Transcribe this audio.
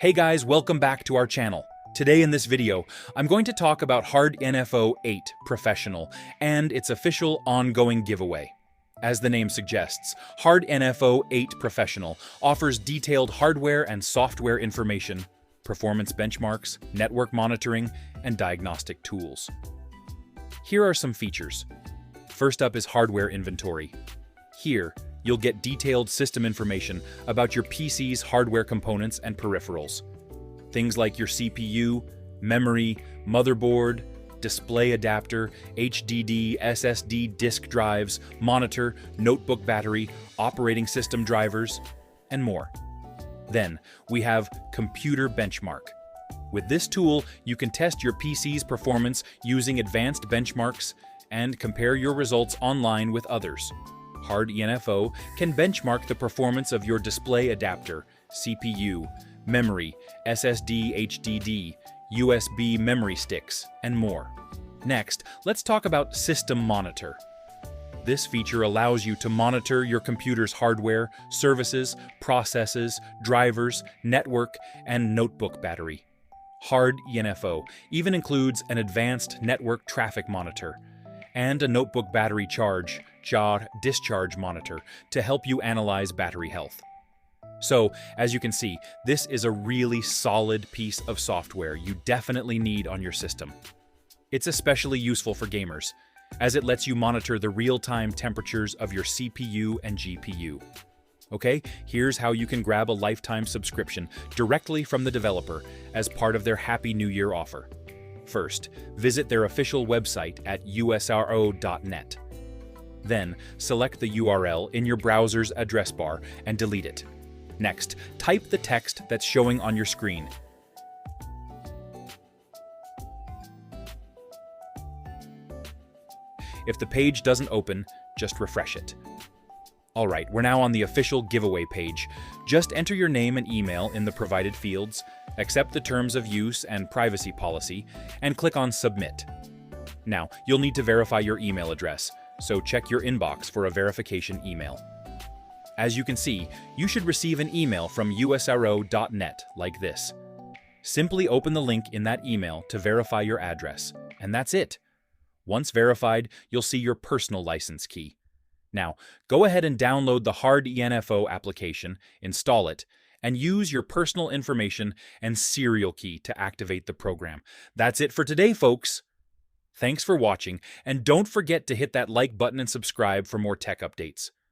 Hey guys, welcome back to our channel. Today in this video, I'm going to talk about HardiNFO 8 Professional and its official ongoing giveaway. As the name suggests, HardiNFO 8 Professional offers detailed hardware and software information, performance benchmarks, network monitoring, and diagnostic tools. Here are some features. First up is hardware inventory. Here, you'll get detailed system information about your PC's hardware components and peripherals. Things like your CPU, memory, motherboard, display adapter, HDD, SSD disk drives, monitor, notebook battery, operating system drivers, and more. Then, we have Computer Benchmark. With this tool, you can test your PC's performance using advanced benchmarks and compare your results online with others. HardiNFO can benchmark the performance of your display adapter, CPU, memory, SSD, HDD, USB memory sticks, and more. Next, let's talk about System Monitor. This feature allows you to monitor your computer's hardware, services, processes, drivers, network, and notebook battery. HardiNFO even includes an advanced network traffic monitor and a notebook battery discharge monitor to help you analyze battery health. So, as you can see, this is a really solid piece of software you definitely need on your system. It's especially useful for gamers, as it lets you monitor the real-time temperatures of your CPU and GPU. Okay, here's how you can grab a lifetime subscription directly from the developer as part of their Happy New Year offer. First, visit their official website at usro.net. Then, select the URL in your browser's address bar and delete it. Next, type the text that's showing on your screen. If the page doesn't open, just refresh it. Alright, we're now on the official giveaway page. Just enter your name and email in the provided fields, accept the terms of use and privacy policy, and click on Submit. Now, you'll need to verify your email address, so check your inbox for a verification email. As you can see, you should receive an email from usro.net like this. Simply open the link in that email to verify your address, and that's it. Once verified, you'll see your personal license key. Now, go ahead and download the HardiNFO application, install it, and use your personal information and serial key to activate the program. That's it for today, folks. Thanks for watching, and don't forget to hit that like button and subscribe for more tech updates.